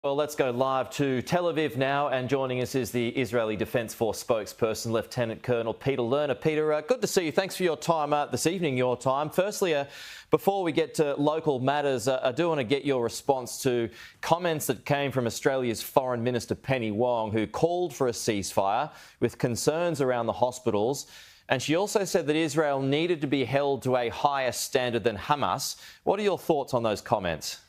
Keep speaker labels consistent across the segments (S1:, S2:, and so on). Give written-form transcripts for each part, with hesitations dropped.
S1: Well, let's go live to Tel Aviv now, and joining us is the Israeli Defence Force spokesperson, Lieutenant Colonel Peter Lerner. Peter, good to see you. Thanks for your time this evening, your time. Firstly, before we get to local matters, I do want to get your response to comments that came from Australia's Foreign Minister Penny Wong, who called for a ceasefire with concerns around the hospitals. And she also said that Israel needed to be held to a higher standard than Hamas. What are your thoughts on those comments?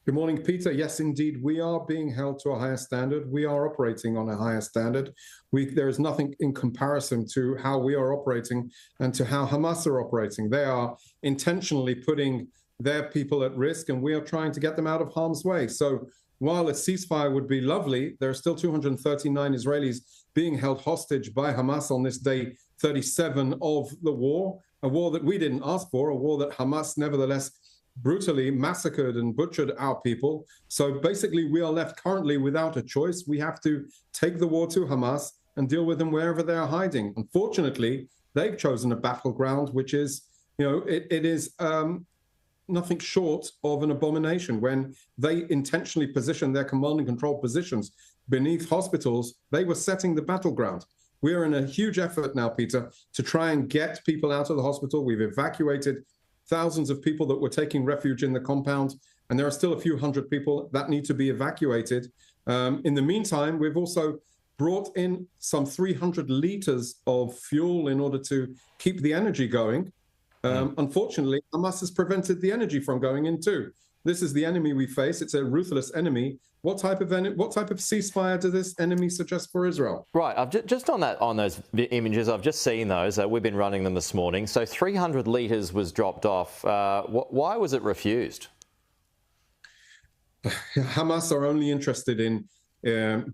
S2: Good morning, Peter. Yes, indeed, we are being held to a higher standard. We are operating on a higher standard. There is nothing in comparison to how we are operating and to how Hamas are operating. They are intentionally putting their people at risk, and we are trying to get them out of harm's way. So while a ceasefire would be lovely, there are still 239 Israelis being held hostage by Hamas on this day 37 of the war, a war that we didn't ask for, a war that Hamas nevertheless brutally massacred and butchered our people. So basically, we are left currently without a choice. We have to take the war to Hamas and deal with them wherever they are hiding. Unfortunately, they've chosen a battleground, which is, it is nothing short of an abomination. When they intentionally position their command and control positions beneath hospitals, they were setting the battleground. We are in a huge effort now, Peter, to try and get people out of the hospital. We've evacuated thousands of people that were taking refuge in the compound, and there are still a few hundred people that need to be evacuated. In the meantime, we've also brought in some 300 liters of fuel in order to keep the energy going. Unfortunately, Hamas has prevented the energy from going in too. This is the enemy we face. It's a ruthless enemy. What type of ceasefire does this enemy suggest for Israel?
S1: Right. I've just on those images, I've just seen those. We've been running them this morning. So 300 litres was dropped off. Why was it refused?
S2: Hamas are only interested in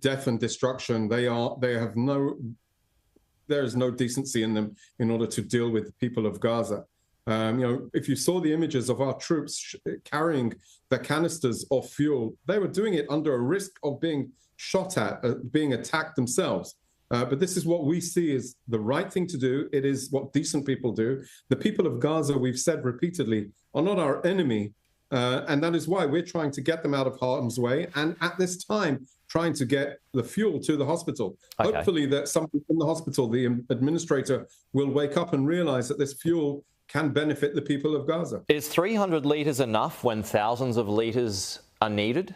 S2: death and destruction. There is no decency in them in order to deal with the people of Gaza. If you saw the images of our troops carrying the canisters of fuel, they were doing it under a risk of being shot at, being attacked themselves. But this is what we see is the right thing to do. It is what decent people do. The people of Gaza, we've said repeatedly, are not our enemy. And that is why we're trying to get them out of harm's way. And at this time, trying to get the fuel to the hospital. Okay. Hopefully that somebody in the hospital, the administrator, will wake up and realize that this fuel can benefit the people of Gaza.
S1: Is 300 litres enough when thousands of litres are needed?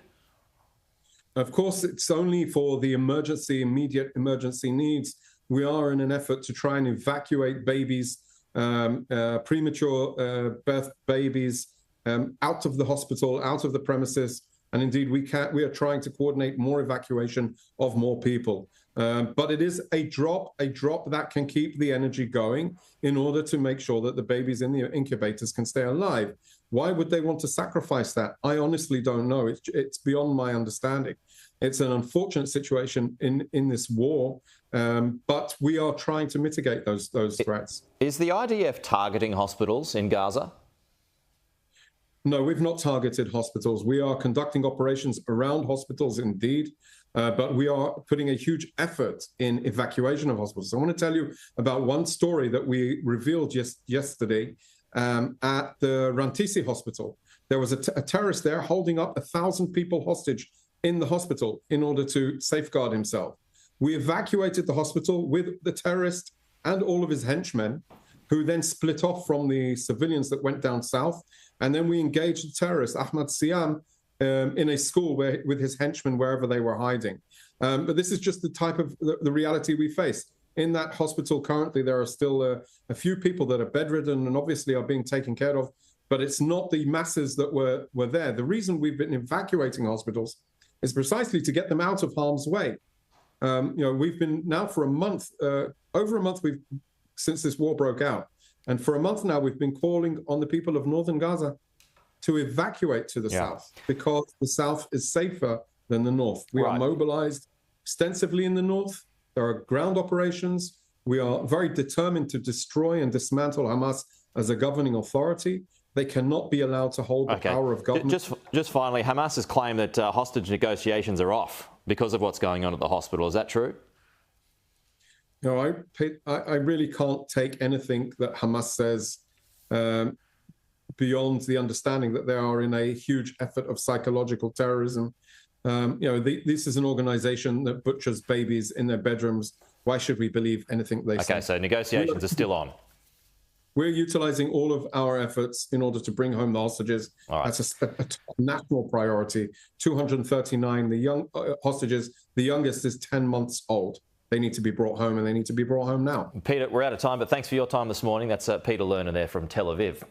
S2: Of course, it's only for the immediate emergency needs. We are in an effort to try and evacuate babies, premature birth babies, out of the hospital, out of the premises. And indeed, we are trying to coordinate more evacuation of more people. But it is a drop that can keep the energy going in order to make sure that the babies in the incubators can stay alive. Why would they want to sacrifice that? I honestly don't know. It's beyond my understanding. It's an unfortunate situation in this war, but we are trying to mitigate those threats.
S1: Is the IDF targeting hospitals in Gaza?
S2: No, we've not targeted hospitals. We are conducting operations around hospitals indeed, but we are putting a huge effort in evacuation of hospitals. I want to tell you about one story that we revealed yesterday at the Rantisi hospital. There was a terrorist there holding up 1,000 people hostage in the hospital in order to safeguard himself. We evacuated the hospital with the terrorist and all of his henchmen, who then split off from the civilians that went down south. And then we engaged the terrorist, Ahmad Siam, in a school with his henchmen wherever they were hiding. But this is just the type of the reality we face. In that hospital currently, there are still a few people that are bedridden and obviously are being taken care of, but it's not the masses that were there. The reason we've been evacuating hospitals is precisely to get them out of harm's way. We've been now for a month, over a month since this war broke out. And for a month now, we've been calling on the people of northern Gaza to evacuate to the south, because the south is safer than the north. We are mobilized extensively in the north. There are ground operations. We are very determined to destroy and dismantle Hamas as a governing authority. They cannot be allowed to hold the power of government.
S1: Just finally, Hamas has claimed that hostage negotiations are off because of what's going on at the hospital. Is that true?
S2: No, I really can't take anything that Hamas says beyond the understanding that they are in a huge effort of psychological terrorism. This is an organization that butchers babies in their bedrooms. Why should we believe anything they say?
S1: Okay, so negotiations are still on.
S2: We're utilizing all of our efforts in order to bring home the hostages.
S1: Right.
S2: That's a national priority. 239, the young hostages, the youngest is 10 months old. They need to be brought home, and they need to be brought home now.
S1: Peter, we're out of time, but thanks for your time this morning. That's Peter Lerner there from Tel Aviv.